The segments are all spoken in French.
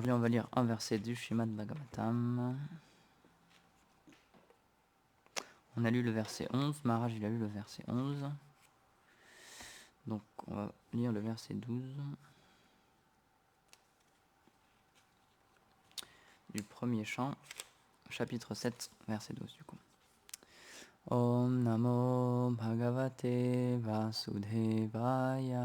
Aujourd'hui, on va lire un verset du Srimad Bhagavatam. On a lu le verset 11, Maharaj il a lu le verset 11. Donc, on va lire le verset 12 du premier chant, chapitre 7, verset 12 du coup. Om Namo Bhagavate Vasudevaya.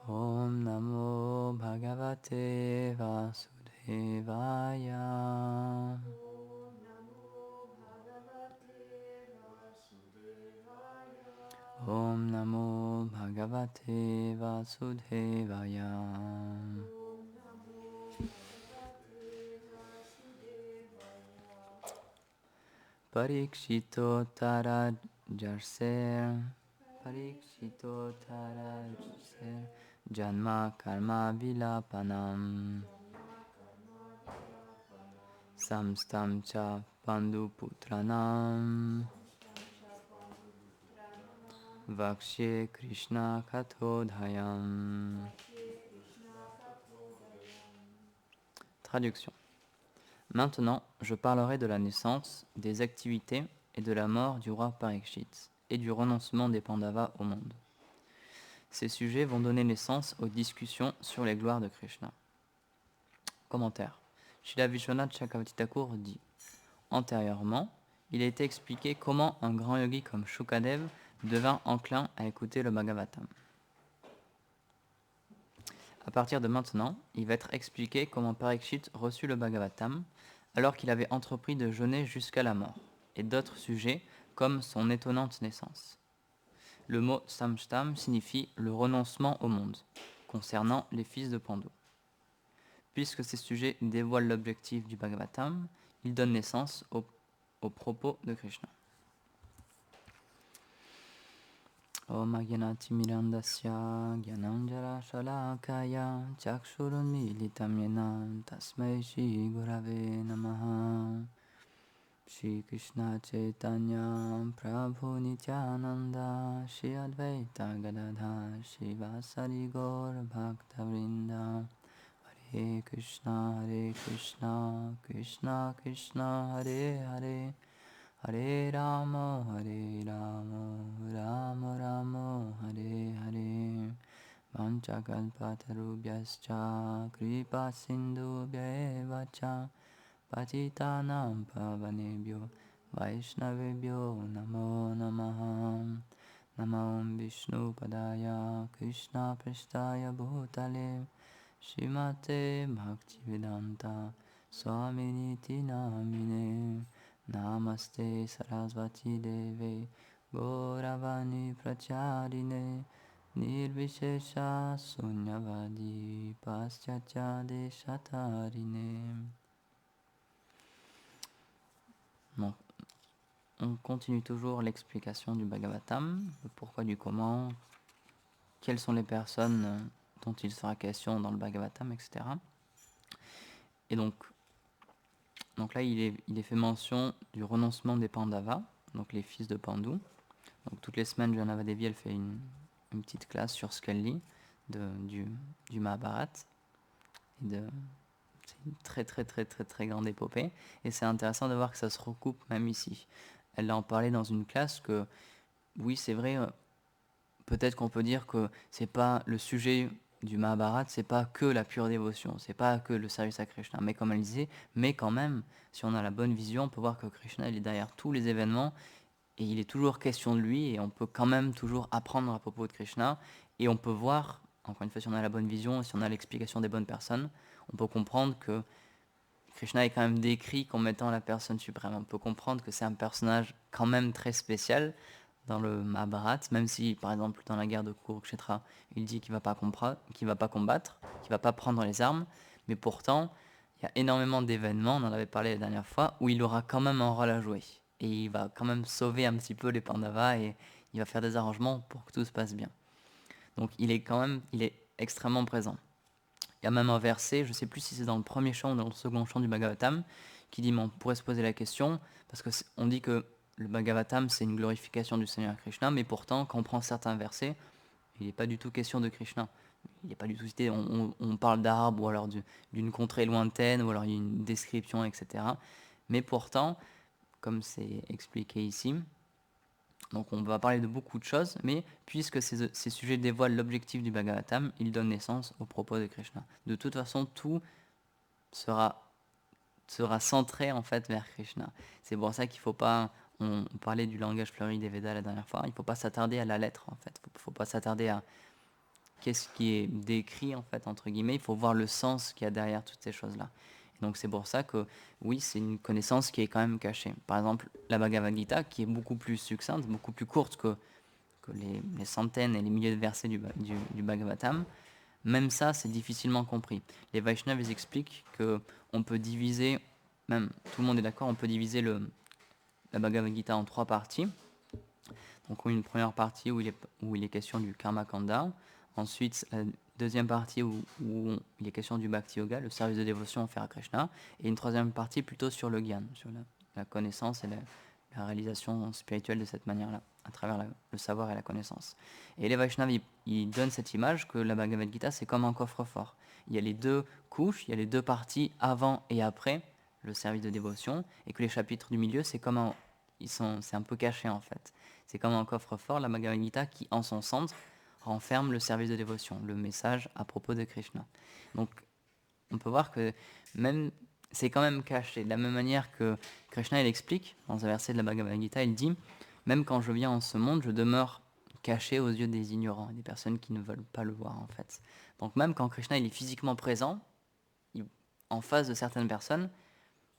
Om Namo Bhagavate Vasudevaya. Om Namo Bhagavate Vasudevaya. Parikshito Tarajarser Janma Karma Vilapanam Samstam Cha Panduputranam Vakshe Krishna Kathodhayam. Traduction. Maintenant, je parlerai de la naissance, des activités et de la mort du roi Parikshit et du renoncement des Pandavas au monde. Ces sujets vont donner naissance aux discussions sur les gloires de Krishna. Commentaire. Srila Vishwanath Chakravarti Thakur dit: antérieurement, il a été expliqué comment un grand yogi comme Shukadev devint enclin à écouter le Bhagavatam. À partir de maintenant, il va être expliqué comment Parikshit reçut le Bhagavatam alors qu'il avait entrepris de jeûner jusqu'à la mort, et d'autres sujets comme son étonnante naissance. Le mot samstam signifie le renoncement au monde, concernant les fils de Pandu. Puisque ces sujets dévoilent l'objectif du Bhagavatam, ils donnent naissance aux propos de Krishna. Om Agyanati Mirandasya Gyananjara Shalakaya Chakshurun Militam Yena Tasmai Shri Gurave Namaha. Shri Krishna Chaitanya Prabhu Nityananda Shri Advaita Gadadha Shri Vasari Gaur Bhakta Vrinda. Hare Krishna Krishna Krishna Hare Hare, Hare Rama Rama Rama Hare Hare. Vanchakalpatarubhyascha kripa sindhubhya cha patitanam pavanebhyo vaishnavebhyo namo namaha. Namo Vishnu Padaya Krishna Prasthaya Bhutale Shrimate Bhaktivedanta Swaminiti Namine. Namaste Sarasvati Deve Gauravani Pracharine Nirvishesha Sunyavadi Paschatya Deshatarine. Bon, on continue toujours l'explication du Bhagavatam, le pourquoi du comment, quelles sont les personnes dont il sera question dans le Bhagavatam, etc. Et donc là, il est fait mention du renoncement des Pandavas, donc les fils de Pandu. Donc toutes les semaines, Janava Devi, elle fait une petite classe sur ce qu'elle lit du Mahabharat. C'est une très très très très très grande épopée. Et c'est intéressant de voir que ça se recoupe même ici. Elle en parlait dans une classe que, oui, c'est vrai, peut-être qu'on peut dire que c'est pas le sujet du Mahabharata, c'est pas que la pure dévotion, c'est pas que le service à Krishna, mais comme elle disait, mais quand même, si on a la bonne vision, on peut voir que Krishna, il est derrière tous les événements, et il est toujours question de lui, et on peut quand même toujours apprendre à propos de Krishna, et on peut voir, encore une fois, si on a la bonne vision, si on a l'explication des bonnes personnes, on peut comprendre que Krishna est quand même décrit comme étant la personne suprême. On peut comprendre que c'est un personnage quand même très spécial dans le Mahabharata, même si, par exemple, dans la guerre de Kurukshetra, il dit qu'il ne va pas combattre, qu'il ne va pas prendre les armes, mais pourtant, il y a énormément d'événements, on en avait parlé la dernière fois, où il aura quand même un rôle à jouer. Et il va quand même sauver un petit peu les Pandavas, et il va faire des arrangements pour que tout se passe bien. Donc il est extrêmement présent. Il y a même un verset, je ne sais plus si c'est dans le premier chant ou dans le second chant du Bhagavatam, qui dit, mais on pourrait se poser la question, parce qu'on dit que le Bhagavatam, c'est une glorification du Seigneur Krishna, mais pourtant, quand on prend certains versets, il n'est pas du tout question de Krishna. Il n'est pas du tout cité. On parle d'arbres ou alors d'une contrée lointaine ou alors il y a une description, etc. Mais pourtant, comme c'est expliqué ici, donc on va parler de beaucoup de choses, mais puisque ces sujets dévoilent l'objectif du Bhagavatam, ils donnent naissance aux propos de Krishna. De toute façon, tout sera centré en fait vers Krishna. C'est pour ça qu'il ne faut pas, on parlait du langage fleuri des Védas la dernière fois, il ne faut pas s'attarder à la lettre en fait. Il ne faut pas s'attarder à qu'est-ce qui est décrit en fait entre guillemets, il faut voir le sens qu'il y a derrière toutes ces choses-là. Donc c'est pour ça que oui, c'est une connaissance qui est quand même cachée. Par exemple, la Bhagavad Gita, qui est beaucoup plus succincte, beaucoup plus courte que les centaines et les milliers de versets du Bhagavatam, même ça, c'est difficilement compris. Les Vaishnavas ils expliquent qu'on peut diviser, même tout le monde est d'accord, on peut diviser la Bhagavad Gita en 3 parties. Donc une première partie où il est question du Karma Kanda, ensuite la deuxième partie où il est question du Bhakti Yoga, le service de dévotion offert à Krishna, et une troisième partie plutôt sur le Gyan, sur la connaissance et la réalisation spirituelle de cette manière-là, à travers le savoir et la connaissance. Et les Vaishnavas, ils donnent cette image que la Bhagavad Gita, c'est comme un coffre-fort. Il y a les 2 couches, il y a les 2 parties avant et après le service de dévotion, et que les chapitres du milieu, c'est un peu caché en fait. C'est comme un coffre-fort, la Bhagavad Gita, qui en son centre renferme le service de dévotion, le message à propos de Krishna. Donc on peut voir que même c'est quand même caché. De la même manière que Krishna il explique dans un verset de la Bhagavad Gita, il dit même quand je viens en ce monde, je demeure caché aux yeux des ignorants, des personnes qui ne veulent pas le voir en fait. Donc même quand Krishna il est physiquement présent, en face de certaines personnes,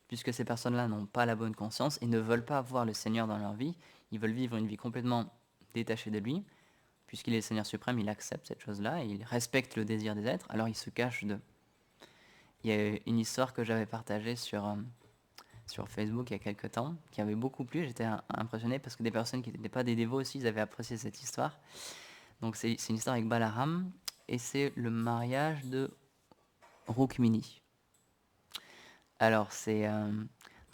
puisque ces personnes-là n'ont pas la bonne conscience et ne veulent pas voir le Seigneur dans leur vie, ils veulent vivre une vie complètement détachée de lui, puisqu'il est le Seigneur suprême, il accepte cette chose-là, et il respecte le désir des êtres, alors il se cache d'eux. Il y a une histoire que j'avais partagée sur Facebook il y a quelques temps, qui avait beaucoup plu, j'étais impressionné, parce que des personnes qui n'étaient pas des dévots aussi, ils avaient apprécié cette histoire. Donc c'est une histoire avec Balaram, et c'est le mariage de Rukmini. Alors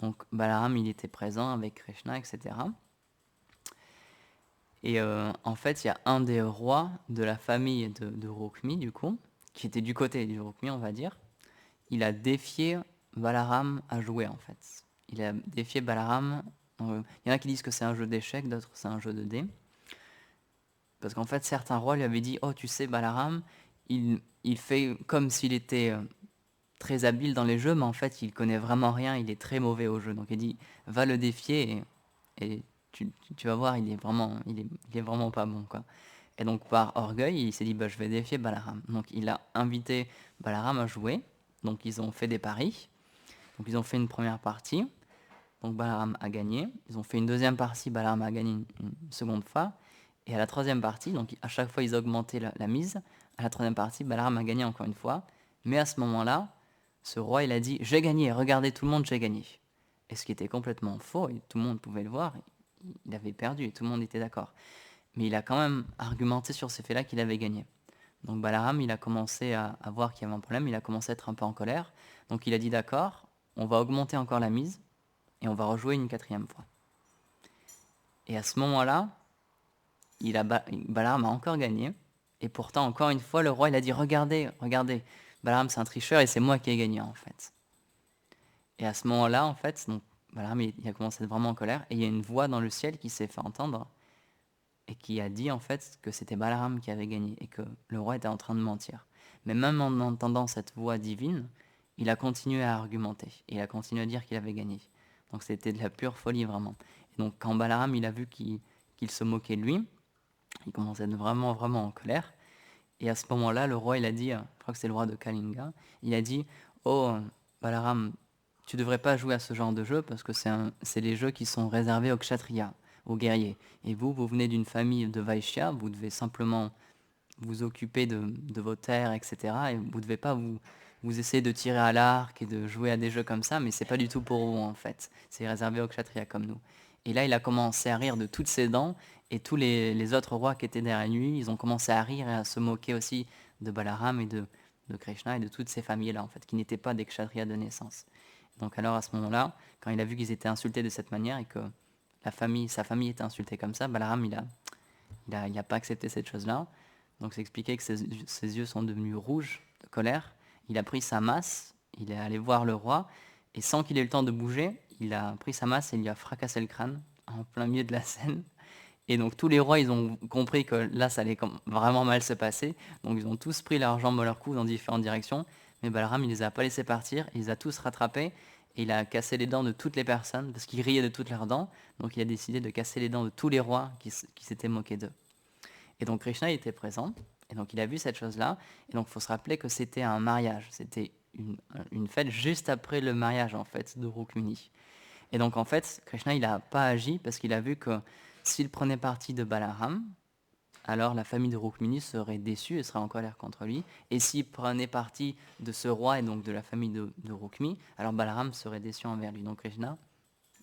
donc Balaram il était présent avec Krishna, etc. Et en fait il y a un des rois de la famille de Rukmi du coup, qui était du côté du Rukmi on va dire, il a défié Balaram à jouer en fait. Il a défié Balaram, il y en a qui disent que c'est un jeu d'échecs, d'autres c'est un jeu de dés. Parce qu'en fait certains rois lui avaient dit, oh tu sais Balaram, il fait comme s'il était très habile dans les jeux, mais en fait, il connaît vraiment rien, il est très mauvais au jeu. Donc il dit, va le défier et tu vas voir, il est vraiment pas bon, quoi. Et donc par orgueil, il s'est dit, bah, je vais défier Balaram. Donc il a invité Balaram à jouer. Donc ils ont fait des paris. Donc ils ont fait une première partie. Donc Balaram a gagné. Ils ont fait une deuxième partie, Balaram a gagné une seconde fois. Et à la troisième partie, donc à chaque fois ils augmentaient la mise. À la troisième partie, Balaram a gagné encore une fois. Mais à ce moment-là, ce roi, il a dit « J'ai gagné, regardez tout le monde, j'ai gagné ». Et ce qui était complètement faux, et tout le monde pouvait le voir, il avait perdu et tout le monde était d'accord. Mais il a quand même argumenté sur ces faits-là qu'il avait gagné. Donc Balaram, il a commencé à voir qu'il y avait un problème, il a commencé à être un peu en colère. Donc il a dit « D'accord, on va augmenter encore la mise et on va rejouer une quatrième fois ». Et à ce moment-là, Balaram a encore gagné. Et pourtant, encore une fois, le roi, il a dit « Regardez, regardez, Balaram c'est un tricheur et c'est moi qui ai gagné en fait ». Et à ce moment-là, en fait, donc, Balaram il a commencé à être vraiment en colère, et il y a une voix dans le ciel qui s'est fait entendre, et qui a dit en fait que c'était Balaram qui avait gagné, et que le roi était en train de mentir. Mais même en entendant cette voix divine, il a continué à argumenter, et il a continué à dire qu'il avait gagné. Donc c'était de la pure folie vraiment. Et donc quand Balaram il a vu qu'il se moquait de lui, il commençait à être vraiment vraiment en colère, et à ce moment-là, le roi il a dit, je crois que c'est le roi de Kalinga, il a dit « Oh Balaram, tu devrais pas jouer à ce genre de jeu parce que c'est les jeux qui sont réservés aux kshatriyas, aux guerriers. Et vous venez d'une famille de Vaishya, vous devez simplement vous occuper de vos terres, etc. Et vous devez pas vous essayer de tirer à l'arc et de jouer à des jeux comme ça, mais c'est pas du tout pour vous en fait. C'est réservé aux kshatriyas comme nous. Et là, il a commencé à rire de toutes ses dents, et tous les autres rois qui étaient derrière lui, ils ont commencé à rire et à se moquer aussi de Balaram et de Krishna et de toutes ces familles-là, en fait, qui n'étaient pas des kshatriyas de naissance. Donc alors à ce moment-là, quand il a vu qu'ils étaient insultés de cette manière et que sa famille était insultée comme ça, Balaram, il a pas accepté cette chose-là. Donc c'est expliqué que ses yeux sont devenus rouges de colère. Il a pris sa masse, il est allé voir le roi, et sans qu'il ait eu le temps de bouger, il a pris sa masse et il lui a fracassé le crâne en plein milieu de la scène. Et donc tous les rois, ils ont compris que là, ça allait vraiment mal se passer. Donc ils ont tous pris leurs jambes à leur cou dans différentes directions. Mais Balaram, il les a pas laissés partir, il les a tous rattrapés. Et il a cassé les dents de toutes les personnes, parce qu'il riait de toutes leurs dents. Donc il a décidé de casser les dents de tous les rois qui s'étaient moqués d'eux. Et donc Krishna il était présent, et donc il a vu cette chose-là. Et donc il faut se rappeler que c'était un mariage, c'était une fête juste après le mariage en fait de Rukmini. Et donc en fait, Krishna il n'a pas agi parce qu'il a vu que s'il prenait parti de Balaram, alors la famille de Rukmini serait déçue et serait en colère contre lui. Et s'il prenait parti de ce roi et donc de la famille de Rukmi, alors Balaram serait déçu envers lui. Donc Krishna,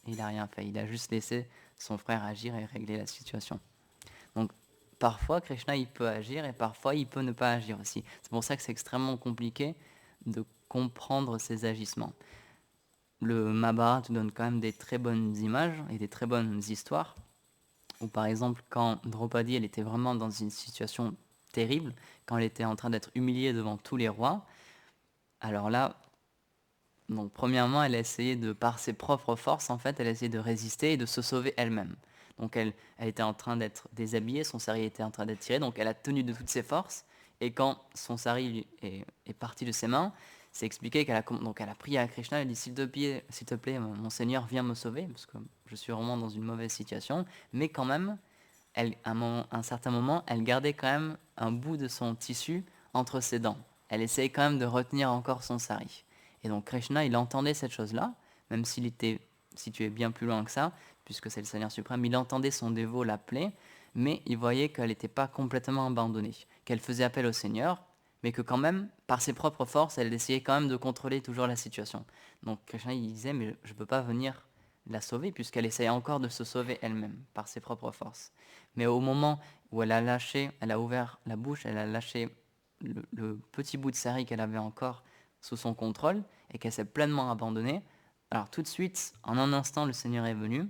il n'a rien fait, il a juste laissé son frère agir et régler la situation. Donc parfois Krishna il peut agir et parfois il peut ne pas agir aussi. C'est pour ça que c'est extrêmement compliqué de comprendre ses agissements. Le Mahabharata donne quand même des très bonnes images et des très bonnes histoires. Où par exemple quand Draupadi elle était vraiment dans une situation terrible, quand elle était en train d'être humiliée devant tous les rois, alors là, donc premièrement elle a essayé de, par ses propres forces en fait, elle a essayé de résister et de se sauver elle-même. Donc elle était en train d'être déshabillée, son sari était en train d'être tiré, donc elle a tenu de toutes ses forces, et quand son sari est parti de ses mains, c'est expliqué qu'elle a prié à Krishna, elle a dit s'il te plaît, mon Seigneur, viens me sauver, parce que je suis vraiment dans une mauvaise situation, mais quand même, à un certain moment, elle gardait quand même un bout de son tissu entre ses dents. Elle essayait quand même de retenir encore son sari. Et donc Krishna, il entendait cette chose-là, même s'il était situé bien plus loin que ça, puisque c'est le Seigneur suprême, il entendait son dévot l'appeler, mais il voyait qu'elle n'était pas complètement abandonnée, qu'elle faisait appel au Seigneur, mais que quand même, par ses propres forces, elle essayait quand même de contrôler toujours la situation. Donc Krishna, il disait, mais je ne peux pas venir la sauver, puisqu'elle essayait encore de se sauver elle-même, par ses propres forces. Mais au moment où elle a ouvert la bouche, elle a lâché le petit bout de sari qu'elle avait encore sous son contrôle, et qu'elle s'est pleinement abandonnée, alors tout de suite, en un instant, le Seigneur est venu,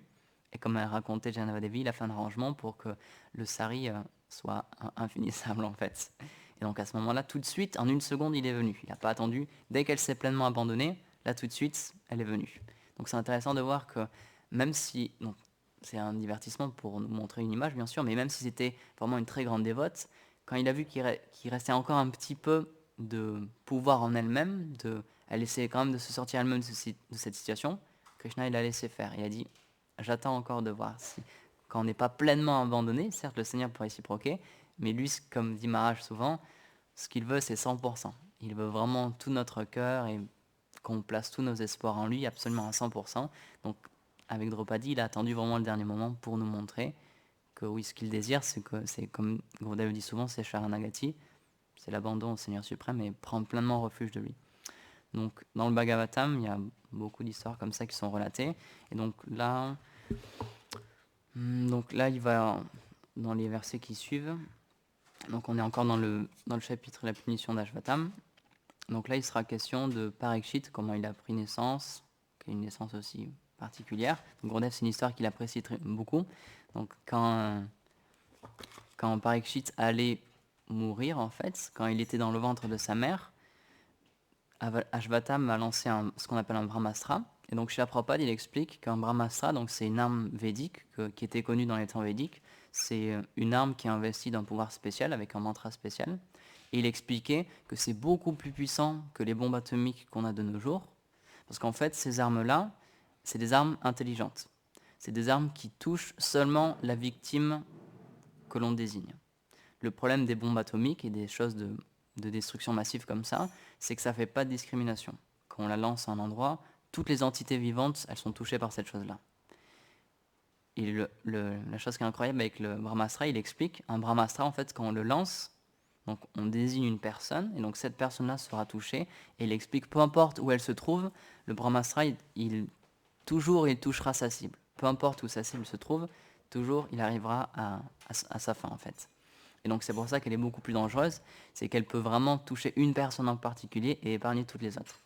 et comme elle racontait Janavadevi, il a fait un arrangement pour que le sari soit infinissable en fait. Et donc à ce moment-là, tout de suite, en une seconde, il est venu. Il n'a pas attendu. Dès qu'elle s'est pleinement abandonnée, là tout de suite, elle est venue. Donc c'est intéressant de voir que même si, donc, c'est un divertissement pour nous montrer une image bien sûr, mais même si c'était vraiment une très grande dévote, quand il a vu qu'il restait encore un petit peu de pouvoir en elle-même, elle essayait quand même de se sortir elle-même de cette situation, Krishna il a laissé faire. Il a dit, j'attends encore de voir si, quand on n'est pas pleinement abandonné, certes le Seigneur peut réciproquer, mais lui, comme dit Maharaj souvent, ce qu'il veut c'est 100%. Il veut vraiment tout notre cœur et qu'on place tous nos espoirs en lui absolument à 100%. Donc avec Draupadi, il a attendu vraiment le dernier moment pour nous montrer que oui, ce qu'il désire, c'est comme Gurudev dit souvent, c'est Sharanagati, c'est l'abandon au Seigneur suprême et prendre pleinement refuge de lui. Donc dans le Bhagavatam, il y a beaucoup d'histoires comme ça qui sont relatées. Et donc là, il va dans les versets qui suivent. Donc on est encore dans le chapitre la punition d'Ashvatam. Donc là, il sera question de Parikshit, comment il a pris naissance, qui est une naissance aussi particulière. Donc Gurudev, c'est une histoire qu'il apprécie beaucoup. Donc quand Parikshit allait mourir, en fait, quand il était dans le ventre de sa mère, Ashvatam a lancé ce qu'on appelle un Brahmastra. Et donc Srila Prabhupada, il explique qu'un Brahmastra, donc c'est une arme védique qui était connue dans les temps védiques. C'est une arme qui est investie d'un pouvoir spécial avec un mantra spécial. Et il expliquait que c'est beaucoup plus puissant que les bombes atomiques qu'on a de nos jours. Parce qu'en fait, ces armes-là, c'est des armes intelligentes. C'est des armes qui touchent seulement la victime que l'on désigne. Le problème des bombes atomiques et des choses de destruction massive comme ça, c'est que ça ne fait pas de discrimination. Quand on la lance à un endroit, toutes les entités vivantes, elles sont touchées par cette chose-là. Et la chose qui est incroyable avec le Brahmastra, il explique, un Brahmastra, en fait, quand on le lance, donc on désigne une personne, et donc cette personne-là sera touchée, et il explique, peu importe où elle se trouve, le Brahmastra, il touchera sa cible. Peu importe où sa cible se trouve, toujours il arrivera à sa fin, en fait. Et donc c'est pour ça qu'elle est beaucoup plus dangereuse, c'est qu'elle peut vraiment toucher une personne en particulier et épargner toutes les autres.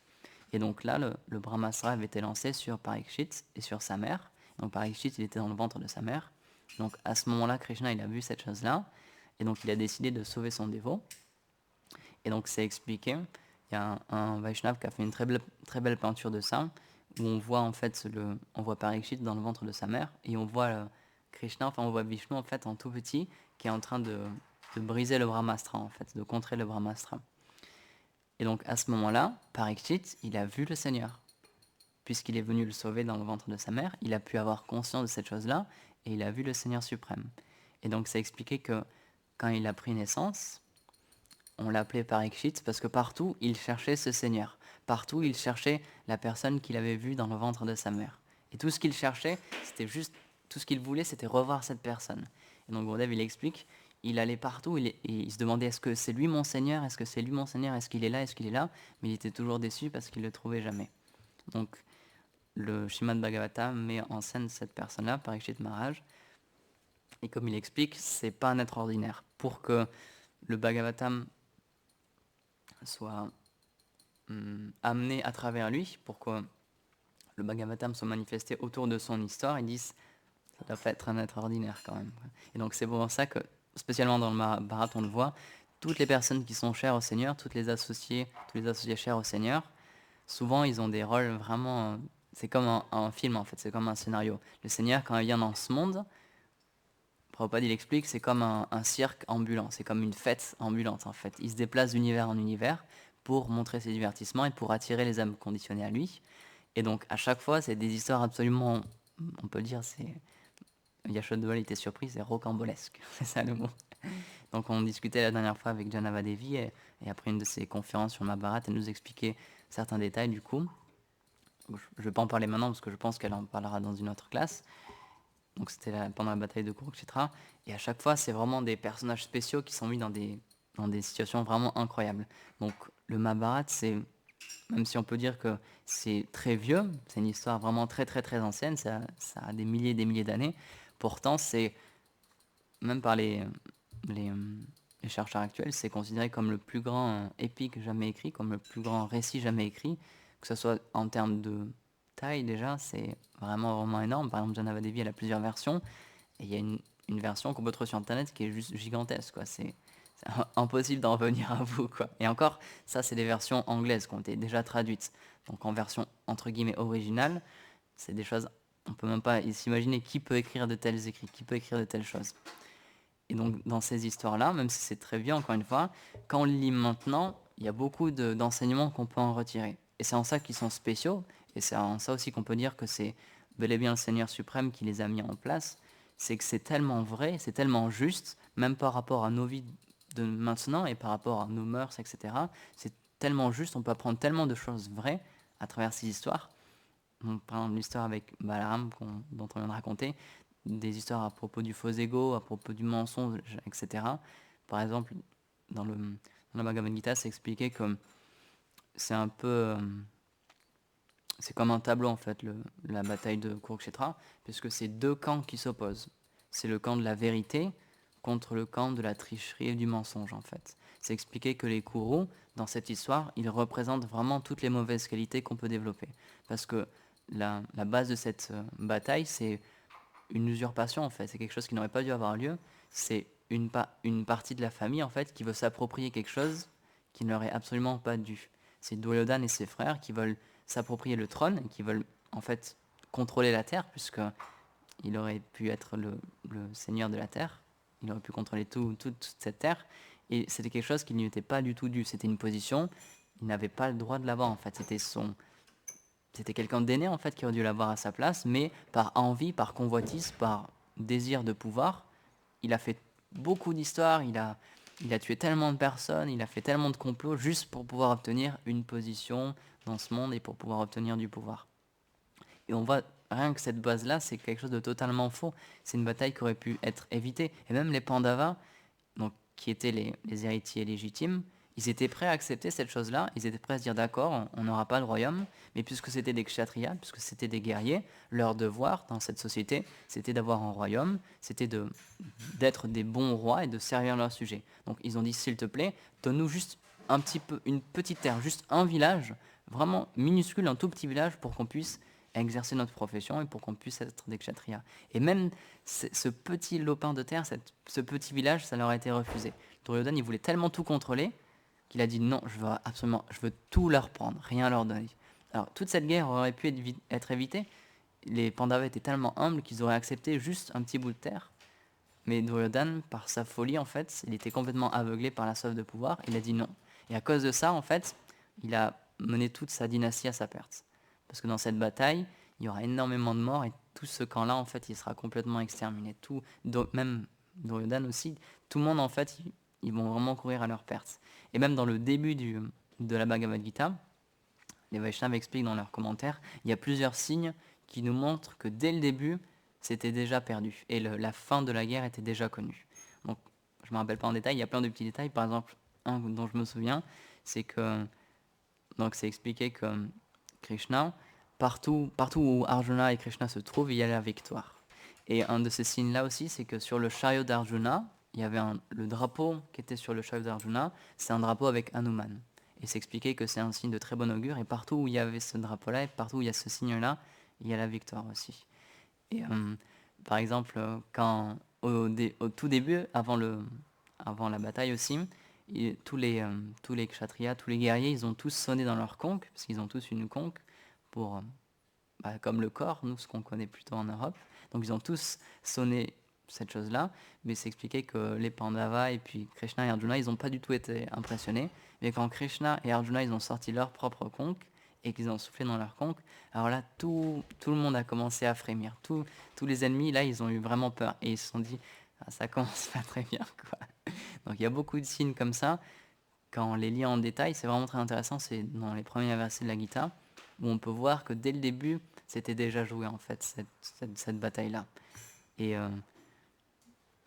Et donc là, le Brahmastra avait été lancé sur Parikshit et sur sa mère. Donc Parikshit, il était dans le ventre de sa mère. Donc à ce moment-là, Krishna, il a vu cette chose-là, et donc il a décidé de sauver son dévot. Et donc c'est expliqué, il y a un Vaishnav qui a fait une très belle peinture de ça, où on voit en fait on voit Parikshit dans le ventre de sa mère, et on voit Krishna, enfin on voit Vishnu en fait en tout petit, qui est en train de briser le Brahmastra en fait, de contrer le Brahmastra. Et donc à ce moment-là, Parikshit, il a vu le Seigneur. Puisqu'il est venu le sauver dans le ventre de sa mère, il a pu avoir conscience de cette chose-là, et il a vu le Seigneur suprême. Et donc c'est expliqué que quand il a pris naissance, on l'appelait Parikshit parce que partout il cherchait ce Seigneur. Partout il cherchait la personne qu'il avait vue dans le ventre de sa mère. Et tout ce qu'il cherchait, c'était juste, tout ce qu'il voulait, c'était revoir cette personne. Et donc Gurudev, il explique, il allait partout et il se demandait est-ce que c'est lui mon Seigneur, est-ce que c'est lui mon Seigneur, est-ce qu'il est là, est-ce qu'il est là, mais il était toujours déçu parce qu'il ne le trouvait jamais. Donc le Srimad Bhagavatam met en scène cette personne-là, Parikshit Maharaj, et comme il explique, c'est pas un être ordinaire. Pour que le Bhagavatam soit amené à travers lui, pour que le Bhagavatam soit manifesté autour de son histoire, ils disent ça doit pas être un être ordinaire quand même. Et donc c'est pour ça que, spécialement dans le Mahabharata, on le voit, toutes les personnes qui sont chères au Seigneur, tous les associés chers au Seigneur, souvent ils ont des rôles vraiment... c'est comme un film en fait, c'est comme un scénario. Le Seigneur, quand il vient dans ce monde, Prabhupada il explique, c'est comme un cirque ambulant, c'est comme une fête ambulante en fait. Il se déplace d'univers en univers pour montrer ses divertissements et pour attirer les âmes conditionnées à lui. Et donc à chaque fois, c'est des histoires absolument, on peut le dire, c'est... Yashodhara était surpris, c'est rocambolesque, c'est ça le mot. Donc on discutait la dernière fois avec Janava Devi et après une de ses conférences sur Mahabharata, elle nous expliquait certains détails du coup. Je ne vais pas en parler maintenant parce que je pense qu'elle en parlera dans une autre classe. Donc c'était pendant la bataille de Kurukshetra. Et à chaque fois, c'est vraiment des personnages spéciaux qui sont mis dans des situations vraiment incroyables. Donc le Mahabharata, c'est, même si on peut dire que c'est très vieux, c'est une histoire vraiment très très très ancienne, ça a des milliers d'années. Pourtant, c'est, même par les, les chercheurs actuels, c'est considéré comme le plus grand épique jamais écrit, comme le plus grand récit jamais écrit, que ce soit en termes de taille déjà, c'est vraiment énorme. Par exemple, Janava Devi, elle a plusieurs versions, et il y a une version qu'on peut trouver sur Internet qui est juste gigantesque, quoi. C'est impossible d'en revenir à bout, quoi. Et encore, ça, c'est des versions anglaises qui ont été déjà traduites. Donc en version, entre guillemets, originale, c'est des choses, on peut même pas s'imaginer qui peut écrire de tels écrits, qui peut écrire de telles choses. Et donc dans ces histoires-là, même si c'est très vieux, encore une fois, quand on le lit maintenant, il y a beaucoup d'enseignements qu'on peut en retirer. Et c'est en ça qu'ils sont spéciaux, et c'est en ça aussi qu'on peut dire que c'est bel et bien le Seigneur suprême qui les a mis en place. C'est que c'est tellement vrai, c'est tellement juste, même par rapport à nos vies de maintenant et par rapport à nos mœurs, etc. C'est tellement juste, on peut apprendre tellement de choses vraies à travers ces histoires. Donc, par exemple, l'histoire avec Balaram dont on vient de raconter, des histoires à propos du faux ego, à propos du mensonge, etc. Par exemple, dans la Bhagavad Gita, c'est expliqué que c'est un peu... c'est comme un tableau, en fait, la bataille de Kurukshetra, puisque c'est deux camps qui s'opposent. C'est le camp de la vérité contre le camp de la tricherie et du mensonge, en fait. C'est expliqué que les Kurus, dans cette histoire, ils représentent vraiment toutes les mauvaises qualités qu'on peut développer. Parce que la base de cette bataille, c'est une usurpation en fait, c'est quelque chose qui n'aurait pas dû avoir lieu, c'est une partie de la famille en fait qui veut s'approprier quelque chose qui n'aurait absolument pas dû. C'est Duryodhana et ses frères qui veulent s'approprier le trône et qui veulent en fait contrôler la terre puisque il aurait pu être le seigneur de la terre, il aurait pu contrôler toute cette terre et c'était quelque chose qui ne lui était pas du tout dû, c'était une position, il n'avait pas le droit de l'avoir en fait, c'était quelqu'un d'aîné en fait qui aurait dû l'avoir à sa place, mais par envie, par convoitise, par désir de pouvoir, il a fait beaucoup d'histoires, il a tué tellement de personnes, il a fait tellement de complots juste pour pouvoir obtenir une position dans ce monde et pour pouvoir obtenir du pouvoir. Et on voit rien que cette base-là, c'est quelque chose de totalement faux. C'est une bataille qui aurait pu être évitée. Et même les Pandavas, donc, qui étaient les héritiers légitimes, ils étaient prêts à accepter cette chose-là, ils étaient prêts à se dire d'accord, on n'aura pas le royaume, mais puisque c'était des kshatriyas, puisque c'était des guerriers, leur devoir dans cette société, c'était d'avoir un royaume, c'était d'être des bons rois et de servir leurs sujets. Donc ils ont dit s'il te plaît, donne-nous juste un petit peu, une petite terre, juste un village, vraiment minuscule, un tout petit village pour qu'on puisse exercer notre profession et pour qu'on puisse être des kshatriyas. Et même ce petit lopin de terre, ce petit village, ça leur a été refusé. Duryodhana, il voulait tellement tout contrôler qu'il a dit non, je veux tout leur prendre, rien leur donner. Alors toute cette guerre aurait pu être évitée. Les Pandavas étaient tellement humbles qu'ils auraient accepté juste un petit bout de terre. Mais Duryodhana, par sa folie, en fait, il était complètement aveuglé par la soif de pouvoir. Il a dit non. Et à cause de ça, en fait, il a mené toute sa dynastie à sa perte. Parce que dans cette bataille, il y aura énormément de morts et tout ce camp-là, en fait, il sera complètement exterminé. Même Duryodhana aussi, tout le monde, en fait, ils vont vraiment courir à leur perte. Et même dans le début de la Bhagavad Gita, les Vaishnavas expliquent dans leurs commentaires, il y a plusieurs signes qui nous montrent que dès le début, c'était déjà perdu. Et la fin de la guerre était déjà connue. Donc, je ne me rappelle pas en détail, il y a plein de petits détails. Par exemple, un dont je me souviens, c'est que, donc c'est expliqué que Krishna, partout où Arjuna et Krishna se trouvent, il y a la victoire. Et un de ces signes-là aussi, c'est que sur le chariot d'Arjuna, il y avait le drapeau qui était sur le chariot d'Arjuna, c'est un drapeau avec Hanuman. Et c'est expliqué que c'est un signe de très bon augure, et partout où il y avait ce drapeau-là, et partout où il y a ce signe-là, il y a la victoire aussi. Et par exemple, au tout début, avant la bataille aussi, tous les kshatriyas, tous les guerriers, ils ont tous sonné dans leur conque, parce qu'ils ont tous une conque, pour, comme le corps, nous, ce qu'on connaît plutôt en Europe. Donc ils ont tous sonné cette chose-là, mais c'est expliqué que les Pandavas et puis Krishna et Arjuna, ils n'ont pas du tout été impressionnés. Mais quand Krishna et Arjuna, ils ont sorti leur propre conque, et qu'ils ont soufflé dans leur conque, alors là, tout le monde a commencé à frémir. Tous les ennemis, là, ils ont eu vraiment peur. Et ils se sont dit, ah, ça commence pas très bien, quoi. Donc il y a beaucoup de signes comme ça. Quand on les lit en détail, c'est vraiment très intéressant. C'est dans les premiers versets de la Gita, où on peut voir que dès le début, c'était déjà joué, en fait, cette bataille-là. Et,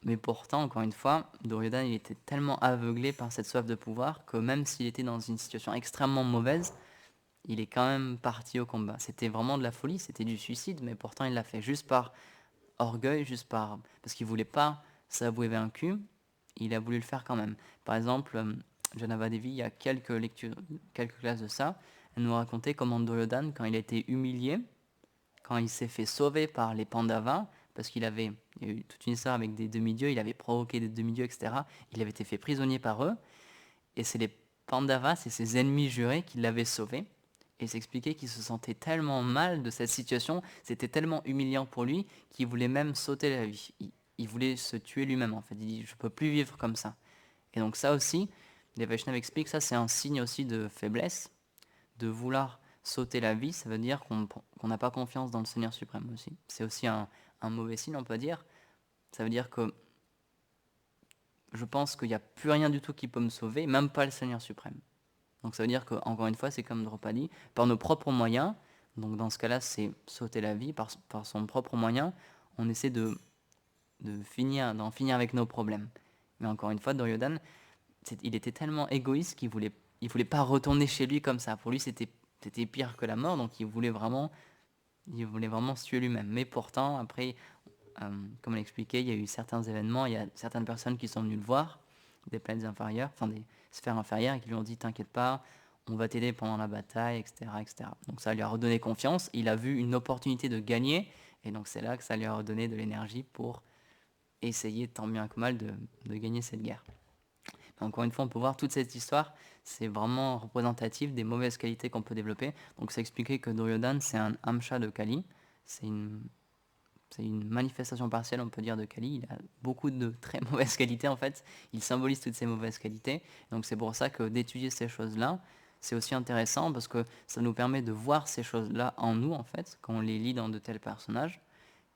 mais pourtant, encore une fois, Duryodhana, il était tellement aveuglé par cette soif de pouvoir que même s'il était dans une situation extrêmement mauvaise, il est quand même parti au combat. C'était vraiment de la folie, c'était du suicide, mais pourtant il l'a fait juste par orgueil, parce qu'il voulait pas s'avouer vaincu, il a voulu le faire quand même. Par exemple, Janavadevi, il y a quelques classes de ça, elle nous racontait comment Duryodhana, quand il a été humilié, quand il s'est fait sauver par les Pandavas, parce il y a eu toute une histoire avec des demi-dieux, il avait provoqué des demi-dieux, etc. Il avait été fait prisonnier par eux, et c'est les Pandavas, c'est ses ennemis jurés qui l'avaient sauvé. Et s'expliquait qu'il se sentait tellement mal de cette situation, c'était tellement humiliant pour lui qu'il voulait même sauter la vie. Il voulait se tuer lui-même en fait. Il dit je peux plus vivre comme ça. Et donc ça aussi, les Vaishnavas expliquent, ça c'est un signe aussi de faiblesse, de vouloir sauter la vie, ça veut dire qu'on n'a pas confiance dans le Seigneur suprême aussi. C'est aussi un mauvais signe on peut dire. Ça veut dire que je pense qu'il n'y a plus rien du tout qui peut me sauver, même pas le Seigneur suprême. Donc ça veut dire qu'encore une fois, c'est comme Draupadi, par nos propres moyens, donc dans ce cas-là, c'est sauter la vie, par son propre moyen, on essaie d'en finir avec nos problèmes. Mais encore une fois, Duryodhana, il était tellement égoïste il voulait pas retourner chez lui comme ça. Pour lui, c'était pire que la mort, donc il voulait vraiment se tuer lui-même. Mais pourtant, après, comme on l'expliquait, il y a eu certains événements, il y a certaines personnes qui sont venues le voir, des planètes inférieures, enfin des sphères inférieures, et qui lui ont dit t'inquiète pas, on va t'aider pendant la bataille, etc., etc. Donc ça lui a redonné confiance, il a vu une opportunité de gagner, et donc c'est là que ça lui a redonné de l'énergie pour essayer tant bien que mal de gagner cette guerre. Mais encore une fois, on peut voir toute cette histoire, c'est vraiment représentatif des mauvaises qualités qu'on peut développer. Donc ça expliquait que Duryodhana, c'est un Amsha de Kali, c'est une manifestation partielle, on peut dire, de Kali. Il a beaucoup de très mauvaises qualités, en fait. Il symbolise toutes ces mauvaises qualités. Donc c'est pour ça que d'étudier ces choses-là, c'est aussi intéressant parce que ça nous permet de voir ces choses-là en nous, en fait, quand on les lit dans de tels personnages,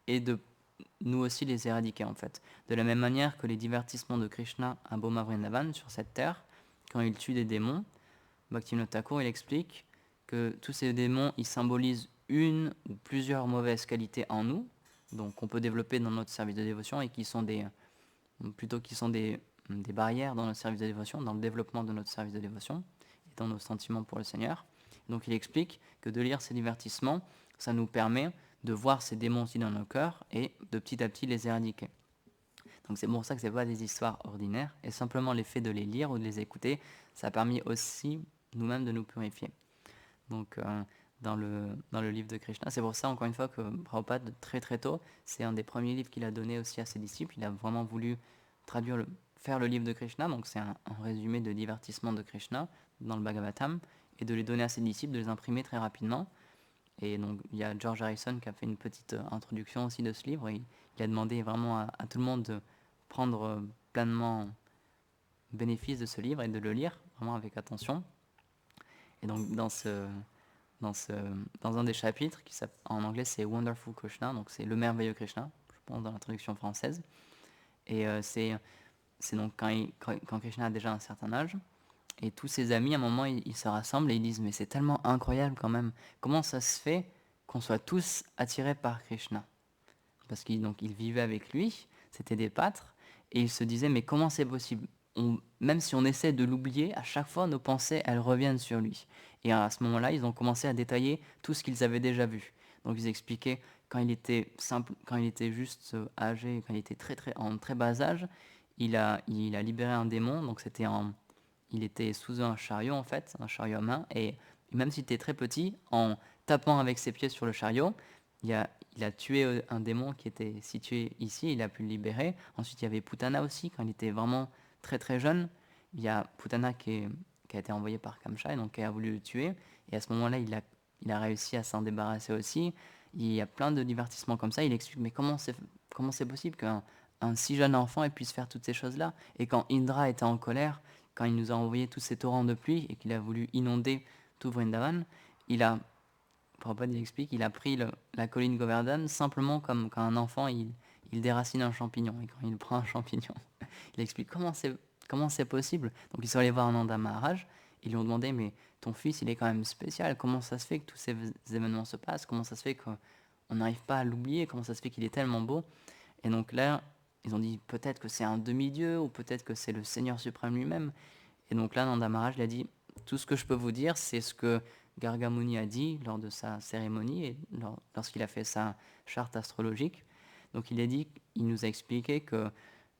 et de nous aussi les éradiquer, en fait. De la même manière que les divertissements de Krishna à Bhoma Vrindavan, sur cette terre, quand il tue des démons, Bhaktivinoda Thakur, il explique que tous ces démons, ils symbolisent une ou plusieurs mauvaises qualités en nous, donc qu'on peut développer dans notre service de dévotion et qui sont des barrières dans notre service de dévotion, dans le développement de notre service de dévotion et dans nos sentiments pour le Seigneur. Donc il explique que de lire ces divertissements, ça nous permet de voir ces démons aussi dans nos cœurs et de petit à petit les éradiquer. Donc c'est pour ça que ce n'est pas des histoires ordinaires, et simplement l'effet de les lire ou de les écouter, ça a permis aussi nous-mêmes de nous purifier. Donc dans le livre de Krishna. C'est pour ça, encore une fois, que Prabhupada, très très tôt, c'est un des premiers livres qu'il a donné aussi à ses disciples. Il a vraiment voulu faire le livre de Krishna, donc c'est un résumé de divertissement de Krishna dans le Bhagavatam, et de les donner à ses disciples, de les imprimer très rapidement. Et donc il y a George Harrison qui a fait une petite introduction aussi de ce livre, et il a demandé vraiment à tout le monde de prendre pleinement bénéfice de ce livre et de le lire vraiment avec attention. Et donc dans, ce, dans un des chapitres, en anglais c'est Wonderful Krishna, donc c'est le merveilleux Krishna, je pense dans la traduction française. Et c'est donc quand Krishna a déjà un certain âge, et tous ses amis à un moment ils se rassemblent et ils disent mais c'est tellement incroyable quand même, comment ça se fait qu'on soit tous attirés par Krishna? Parce qu'ils vivaient avec lui, c'était des pâtres, et ils se disaient mais comment c'est possible? Même si on essaie de l'oublier, à chaque fois nos pensées elles reviennent sur lui. Et à ce moment-là, ils ont commencé à détailler tout ce qu'ils avaient déjà vu. Donc ils expliquaient quand il était simple, quand il était juste âgé, quand il était en très bas âge, il a libéré un démon. Donc il était sous un chariot en fait, un chariot à main, et même s'il était très petit, en tapant avec ses pieds sur le chariot, il a tué un démon qui était situé ici, il a pu le libérer. Ensuite, il y avait Putana aussi, quand il était vraiment très très jeune. Il y a Putana qui a été envoyé par Kamcha, et donc qui a voulu le tuer. Et à ce moment-là, il a réussi à s'en débarrasser aussi. Il y a plein de divertissements comme ça. Il explique, mais comment c'est possible qu'un si jeune enfant puisse faire toutes ces choses-là? Et quand Indra était en colère, quand il nous a envoyé tous ces torrents de pluie et qu'il a voulu inonder tout Vrindavan, Prabhupada il explique, il a pris la colline Govardhan simplement comme quand un enfant il déracine un champignon. Et quand il prend un champignon, il explique comment c'est possible. Donc ils sont allés voir Nanda Maharaj, ils lui ont demandé mais ton fils il est quand même spécial, comment ça se fait que tous ces événements se passent, comment ça se fait qu'on n'arrive pas à l'oublier, comment ça se fait qu'il est tellement beau? Et donc là, ils ont dit peut-être que c'est un demi-dieu ou peut-être que c'est le Seigneur suprême lui-même. Et donc là, Nanda Maharaj lui a dit tout ce que je peux vous dire, c'est ce que Garga Muni a dit lors de sa cérémonie et lorsqu'il a fait sa charte astrologique. Donc il nous a expliqué que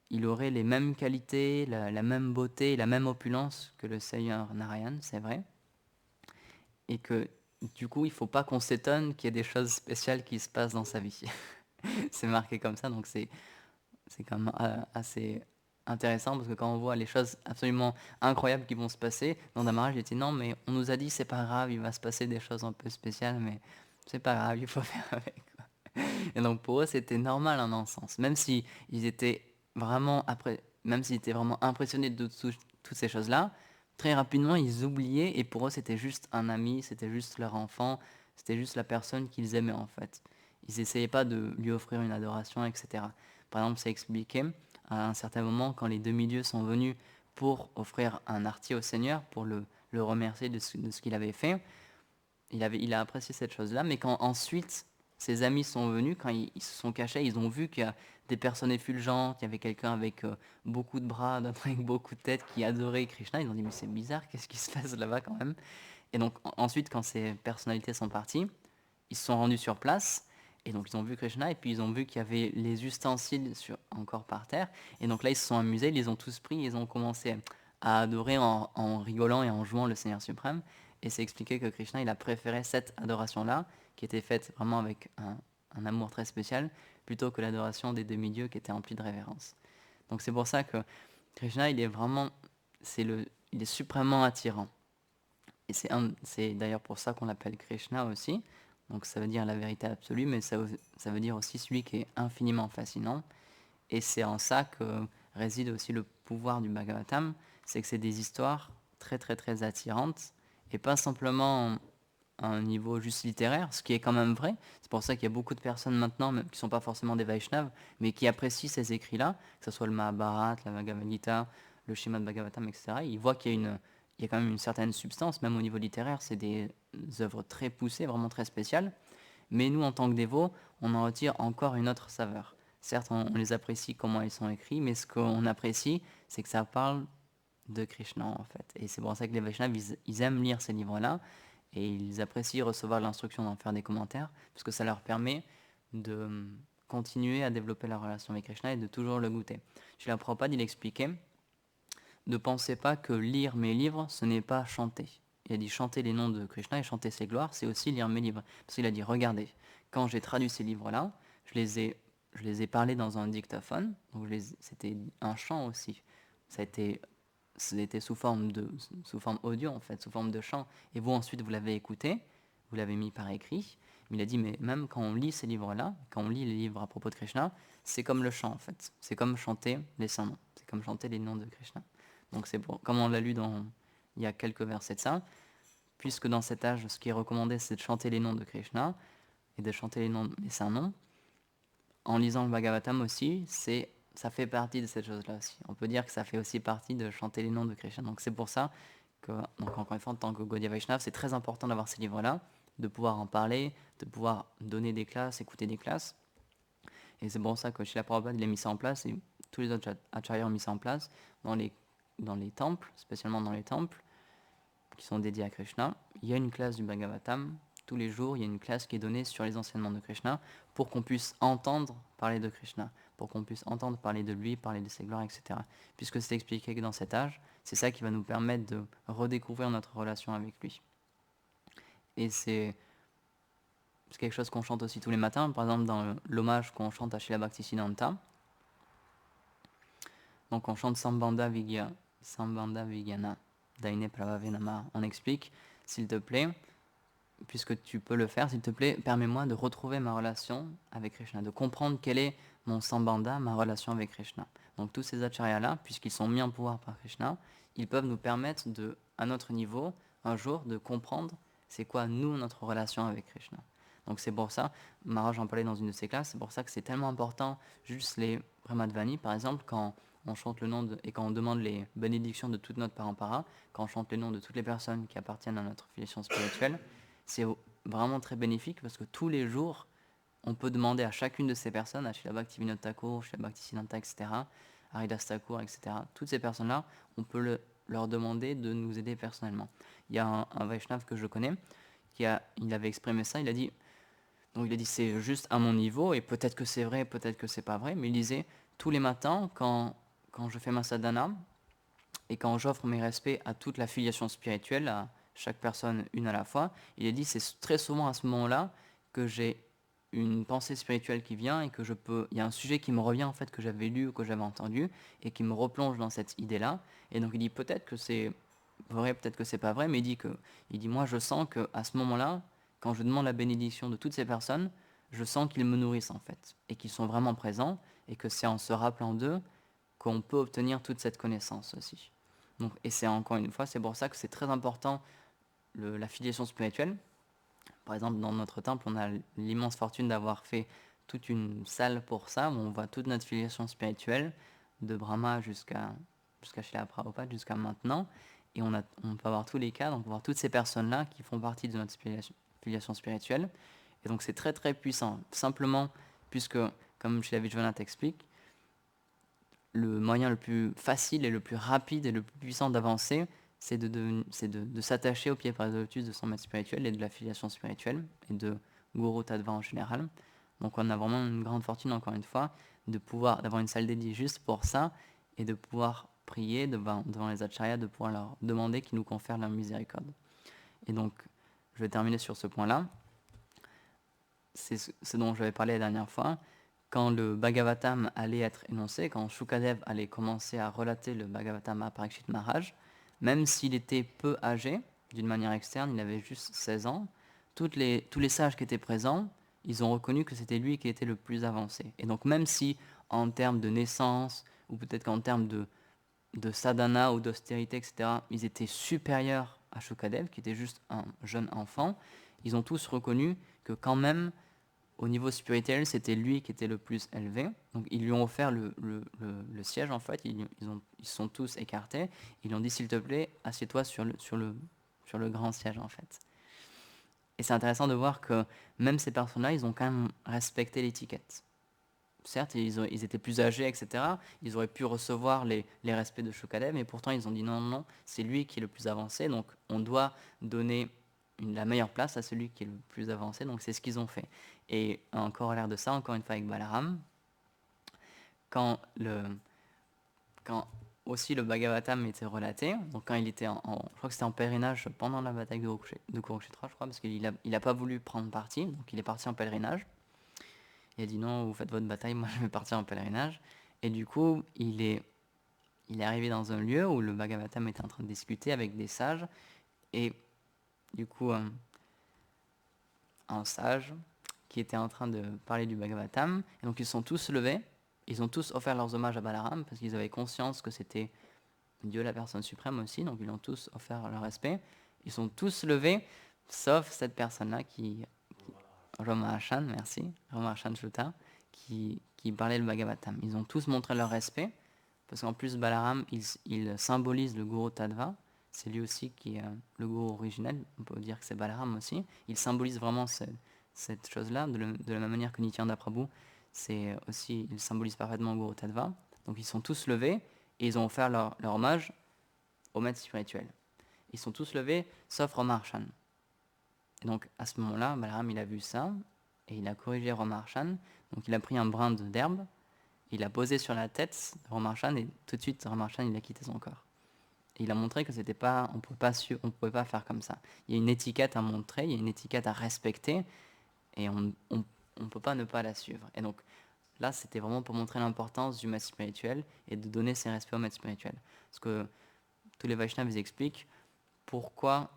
il aurait les mêmes qualités, la même beauté, la même opulence que le Seigneur Narayan, c'est vrai. Et que du coup, il ne faut pas qu'on s'étonne qu'il y ait des choses spéciales qui se passent dans sa vie. C'est marqué comme ça, donc c'est quand même assez intéressant parce que quand on voit les choses absolument incroyables qui vont se passer, dans Damarage, il était non, mais on nous a dit c'est pas grave, il va se passer des choses un peu spéciales, mais c'est pas grave, il faut faire avec. Et donc pour eux, c'était normal en un sens, même si ils étaient même s'ils étaient vraiment impressionnés de toutes ces choses-là, très rapidement ils oubliaient et pour eux c'était juste un ami, c'était juste leur enfant, c'était juste la personne qu'ils aimaient en fait. Ils n'essayaient pas de lui offrir une adoration, etc. Par exemple, c'est expliqué à un certain moment quand les demi-dieux sont venus pour offrir un arti au Seigneur, pour le remercier de ce qu'il avait fait. Il a apprécié cette chose-là, mais quand ensuite ses amis sont venus, quand ils se sont cachés, ils ont vu qu'il y a des personnes effulgentes, il y avait quelqu'un avec beaucoup de bras, d'autres avec beaucoup de têtes qui adorait Krishna. Ils ont dit mais c'est bizarre, qu'est-ce qui se passe là-bas quand même? Et donc ensuite, quand ces personnalités sont parties, ils se sont rendus sur place et donc ils ont vu Krishna et puis ils ont vu qu'il y avait les ustensiles encore par terre. Et donc là, ils se sont amusés, ils les ont tous pris, ils ont commencé à adorer en rigolant et en jouant le Seigneur suprême. Et c'est expliqué que Krishna, il a préféré cette adoration-là, qui était faite vraiment avec un amour très spécial, plutôt que l'adoration des demi-dieux qui était emplie de révérence. Donc c'est pour ça que Krishna, il est vraiment, il est suprêmement attirant. Et c'est d'ailleurs pour ça qu'on l'appelle Krishna aussi. Donc ça veut dire la vérité absolue, mais ça veut dire aussi celui qui est infiniment fascinant. Et c'est en ça que réside aussi le pouvoir du Bhagavatam, c'est que c'est des histoires très très très attirantes, et pas simplement à un niveau juste littéraire, ce qui est quand même vrai. C'est pour ça qu'il y a beaucoup de personnes maintenant, même qui ne sont pas forcément des Vaishnavas, mais qui apprécient ces écrits-là, que ce soit le Mahabharata, la Bhagavad Gita, le Srimad Bhagavatam, etc. Ils voient qu'il y a quand même une certaine substance, même au niveau littéraire, c'est des œuvres très poussées, vraiment très spéciales. Mais nous, en tant que dévots, on en retire encore une autre saveur. Certes, on les apprécie comment ils sont écrits, mais ce qu'on apprécie, c'est que ça parle de Krishna, en fait. Et c'est pour ça que les Vaishnavas, ils aiment lire ces livres-là, et ils apprécient recevoir l'instruction d'en faire des commentaires, parce que ça leur permet de continuer à développer la relation avec Krishna et de toujours le goûter. Srila Prabhupada, il expliquait, ne pensez pas que lire mes livres, ce n'est pas chanter. il a dit chanter les noms de Krishna et chanter ses gloires, c'est aussi lire mes livres. Parce qu'il a dit, regardez, quand j'ai traduit ces livres-là, je les ai parlés dans un dictaphone, donc c'était un chant aussi. C'était sous forme audio en fait, sous forme de chant. Et vous ensuite vous l'avez écouté, vous l'avez mis par écrit. Mais il a dit, mais même quand on lit ces livres-là, quand on lit les livres à propos de Krishna, c'est comme le chant en fait. C'est comme chanter les saints noms. C'est comme chanter les noms de Krishna. Donc c'est comme on l'a lu il y a quelques versets de ça, puisque dans cet âge, ce qui est recommandé, c'est de chanter les noms de Krishna et de chanter les saints noms. En lisant le Bhagavatam aussi, ça fait partie de cette chose-là aussi. On peut dire que ça fait aussi partie de chanter les noms de Krishna. Donc c'est pour ça que, donc encore une fois, en tant que Gaudiya Vaishnava, c'est très important d'avoir ces livres-là, de pouvoir en parler, de pouvoir donner des classes, écouter des classes. Et c'est pour ça que Srila Prabhupada il a mis ça en place, et tous les autres acharyas ont mis ça en place dans les temples, spécialement dans les temples qui sont dédiés à Krishna. Il y a une classe du Bhagavatam. Tous les jours, il y a une classe qui est donnée sur les enseignements de Krishna pour qu'on puisse entendre parler de Krishna, pour qu'on puisse entendre parler de lui, parler de ses gloires, etc. Puisque c'est expliqué que dans cet âge, c'est ça qui va nous permettre de redécouvrir notre relation avec lui. Et c'est quelque chose qu'on chante aussi tous les matins, par exemple dans l'hommage qu'on chante à Srila Bhaktisiddhanta. Donc on chante Sambandha Vigyana, Daine Pravave Nama. On explique, s'il te plaît, puisque tu peux le faire, s'il te plaît, permets-moi de retrouver ma relation avec Krishna, de comprendre quel est mon sambandha, ma relation avec Krishna. Donc tous ces acharyas-là, puisqu'ils sont mis en pouvoir par Krishna, ils peuvent nous permettre à notre niveau, un jour, de comprendre c'est quoi, nous, notre relation avec Krishna. Donc c'est pour ça, Maharaj en parlait dans une de ses classes, c'est pour ça que c'est tellement important, juste les Brahmadvani, par exemple, quand on chante le nom et quand on demande les bénédictions de toute notre parampara, quand on chante le nom de toutes les personnes qui appartiennent à notre filiation spirituelle, c'est vraiment très bénéfique parce que tous les jours, on peut demander à chacune de ces personnes, à Srila Bhaktivinoda Thakur, Srila Bhaktisiddhanta, etc., Haridas Thakur, etc., toutes ces personnes-là, on peut leur demander de nous aider personnellement. Il y a un Vaishnav que je connais, il avait exprimé ça, il a dit c'est juste à mon niveau, et peut-être que c'est vrai, peut-être que c'est pas vrai, mais il disait, tous les matins, quand je fais ma sadhana, et quand j'offre mes respects à toute la filiation spirituelle, à chaque personne une à la fois, il a dit c'est très souvent à ce moment-là que j'ai une pensée spirituelle qui vient et que il y a un sujet qui me revient en fait que j'avais lu ou que j'avais entendu et qui me replonge dans cette idée-là. Et donc il dit peut-être que c'est vrai, peut-être que c'est pas vrai, mais il dit moi je sens que à ce moment-là, quand je demande la bénédiction de toutes ces personnes, je sens qu'ils me nourrissent en fait et qu'ils sont vraiment présents et que c'est en se rappelant d'eux qu'on peut obtenir toute cette connaissance aussi. Donc, et c'est encore une fois, c'est pour ça que c'est très important la filiation spirituelle. Par exemple, dans notre temple, on a l'immense fortune d'avoir fait toute une salle pour ça, où on voit toute notre filiation spirituelle, de Brahma jusqu'à Srila Prabhupada, jusqu'à maintenant. Et on peut avoir tous les cas, donc voir toutes ces personnes-là qui font partie de notre filiation spirituelle. Et donc c'est très très puissant. Simplement, puisque, comme Srila Vijwanath explique, le moyen le plus facile et le plus rapide et le plus puissant d'avancer, c'est de s'attacher au pied par les lotus de son maître spirituel et de l'affiliation spirituelle et de Guru Tattva en général. Donc on a vraiment une grande fortune, encore une fois, d'avoir une salle dédiée juste pour ça et de pouvoir prier devant les acharyas, de pouvoir leur demander qu'ils nous confèrent leur miséricorde. Et donc, je vais terminer sur ce point-là. C'est ce dont j'avais parlé la dernière fois. Quand le Bhagavatam allait être énoncé, quand Shukadev allait commencer à relater le Bhagavatam à Parikshit Maharaj, même s'il était peu âgé, d'une manière externe, il avait juste 16 ans, tous les sages qui étaient présents, ils ont reconnu que c'était lui qui était le plus avancé. Et donc même si en termes de naissance, ou peut-être qu'en termes de sadhana ou d'austérité, etc., ils étaient supérieurs à Shukadev, qui était juste un jeune enfant, ils ont tous reconnu que quand même, au niveau spirituel, c'était lui qui était le plus élevé. Donc ils lui ont offert le siège, en fait, ils sont tous écartés. Ils lui ont dit, s'il te plaît, assieds-toi sur le grand siège, en fait. Et c'est intéressant de voir que même ces personnes-là, ils ont quand même respecté l'étiquette. Certes, ils étaient plus âgés, etc. Ils auraient pu recevoir les respects de Shukadev, mais pourtant ils ont dit non, non, non, c'est lui qui est le plus avancé, donc on doit donner la meilleure place à celui qui est le plus avancé, donc c'est ce qu'ils ont fait. Et en corollaire de ça, encore une fois avec Balaram, quand aussi le Bhagavatam était relaté. Donc quand il était je crois que c'était en pèlerinage pendant la bataille de Kurukshetra, je crois, parce qu'il a pas voulu prendre parti, donc il est parti en pèlerinage. Il a dit non, vous faites votre bataille, moi je vais partir en pèlerinage. Et du coup, il est arrivé dans un lieu où le Bhagavatam était en train de discuter avec des sages. Et du coup, un sage qui était en train de parler du Bhagavatam. Et donc ils sont tous levés. Ils ont tous offert leurs hommages à Balaram parce qu'ils avaient conscience que c'était Dieu la personne suprême aussi. Donc ils ont tous offert leur respect. Ils sont tous levés, sauf cette personne-là Romaharshan, merci, Romaharshan Shuta, qui parlait le Bhagavatam. Ils ont tous montré leur respect. Parce qu'en plus, Balaram, il symbolise le Guru Tattva. C'est lui aussi qui est le Guru originel. On peut dire que c'est Balaram aussi. Il symbolise vraiment cette chose-là, de la même manière que Nityananda Prabhu. Il symbolise parfaitement le Guru Tattva. Donc ils sont tous levés et ils ont offert leur hommage au maître spirituel. Ils sont tous levés, sauf Romaharshan. Et donc à ce moment-là, Balaram, il a vu ça et il a corrigé Romaharshan. Donc il a pris un brin d'herbe, il a posé sur la tête de Romaharshan et tout de suite Romaharshan il a quitté son corps. Et il a montré que c'était pas, on pouvait pas faire comme ça. Il y a une étiquette à montrer, il y a une étiquette à respecter et on peut pas ne pas la suivre. Et donc là, c'était vraiment pour montrer l'importance du maître spirituel et de donner ses respects au maître spirituel. Parce que tous les Vaishnavas expliquent pourquoi,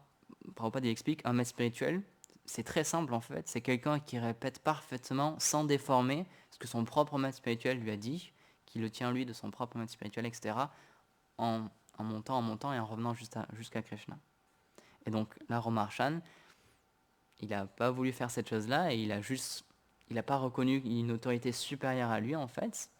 Prabhupada explique, un maître spirituel, c'est très simple en fait, c'est quelqu'un qui répète parfaitement, sans déformer, ce que son propre maître spirituel lui a dit, qui le tient lui de son propre maître spirituel, etc., en montant et en revenant jusqu'à Krishna. Et donc là, Romaharshan, il n'a pas voulu faire cette chose-là et il n'a pas reconnu une autorité supérieure à lui en fait.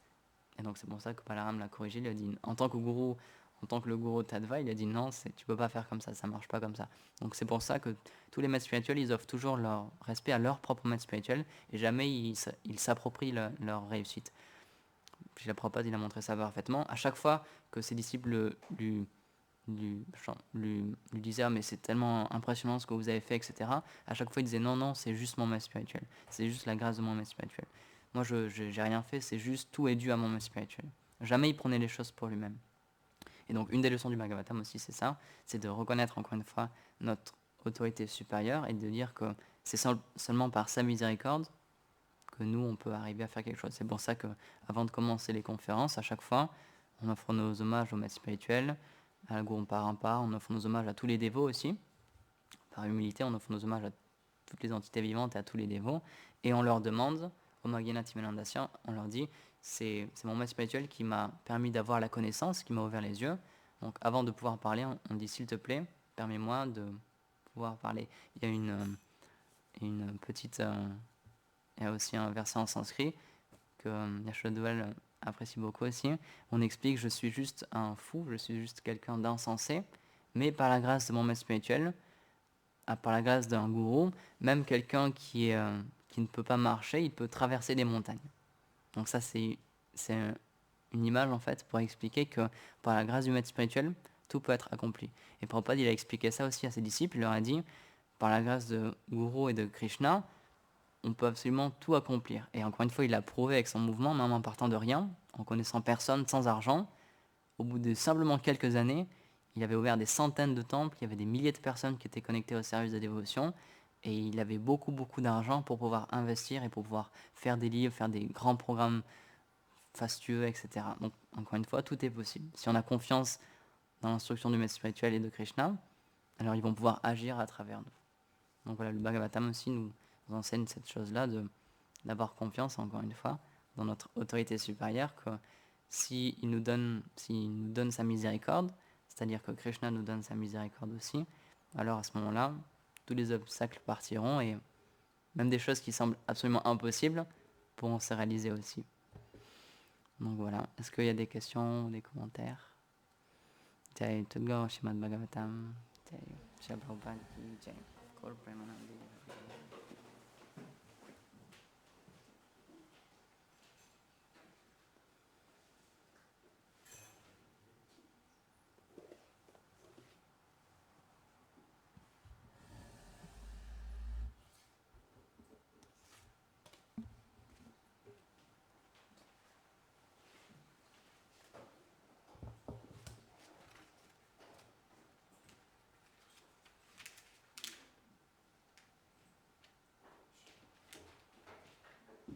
Et donc c'est pour ça que Balaram l'a corrigé, il a dit, en tant que le gourou Tattva, il a dit non, tu peux pas faire comme ça marche pas comme ça. Donc c'est pour ça que tous les maîtres spirituels, ils offrent toujours leur respect à leur propre maître spirituel et jamais ils s'approprient leur réussite. Puis la Prabhupada, il a montré ça parfaitement. À chaque fois que ses disciples lui disaient ah, mais c'est tellement impressionnant ce que vous avez fait, etc. À chaque fois, il disait non, c'est juste mon maître spirituel. C'est juste la grâce de mon maître spirituel. Moi, je n'ai rien fait, c'est juste tout est dû à mon maître spirituel. Jamais il prenait les choses pour lui-même. Et donc, une des leçons du Bhagavatam aussi, c'est ça, c'est de reconnaître encore une fois notre autorité supérieure et de dire que c'est seulement par sa miséricorde que nous, on peut arriver à faire quelque chose. C'est pour ça que, avant de commencer les conférences, à chaque fois, on offre nos hommages au maître spirituel, à la Guru Parampa, on offre nos hommages à tous les dévots aussi. Par humilité, on offre nos hommages à toutes les entités vivantes et à tous les dévots. Et on leur demande, au Magena Timelandasya, on leur dit, c'est mon maître spirituel qui m'a permis d'avoir la connaissance, qui m'a ouvert les yeux. Donc avant de pouvoir parler, on dit, s'il te plaît, permets-moi de pouvoir parler. Il y a une petite... il y a aussi un verset en sanskrit que Yashodhawal apprécie beaucoup aussi. On explique, je suis juste un fou, je suis juste quelqu'un d'insensé, mais par la grâce de mon maître spirituel, par la grâce d'un gourou, même quelqu'un qui ne peut pas marcher, il peut traverser des montagnes. Donc ça, c'est une image en fait pour expliquer que par la grâce du maître spirituel, tout peut être accompli. Et Prabhupada, il a expliqué ça aussi à ses disciples, il leur a dit, par la grâce de Guru et de Krishna, on peut absolument tout accomplir. Et encore une fois, il l'a prouvé avec son mouvement, même en partant de rien, en connaissant personne, sans argent. Au bout de simplement quelques années, il avait ouvert des centaines de temples, il y avait des milliers de personnes qui étaient connectées au service de dévotion, et il avait beaucoup, beaucoup d'argent pour pouvoir investir et pour pouvoir faire des livres, faire des grands programmes fastueux, etc. Donc, encore une fois, tout est possible. Si on a confiance dans l'instruction du maître spirituel et de Krishna, alors ils vont pouvoir agir à travers nous. Donc voilà, le Bhagavatam aussi nous enseigne cette chose-là, d'avoir confiance, encore une fois, dans notre autorité supérieure, que s'il nous donne sa miséricorde, c'est-à-dire que Krishna nous donne sa miséricorde aussi, alors à ce moment-là, tous les obstacles partiront et même des choses qui semblent absolument impossibles pourront se réaliser aussi. Donc voilà, est-ce qu'il y a des questions ou des commentaires? Jai Tudga Srimad Bhagavatam, Jai Shri Prabhupada ki Jai, Gaur Premanandi.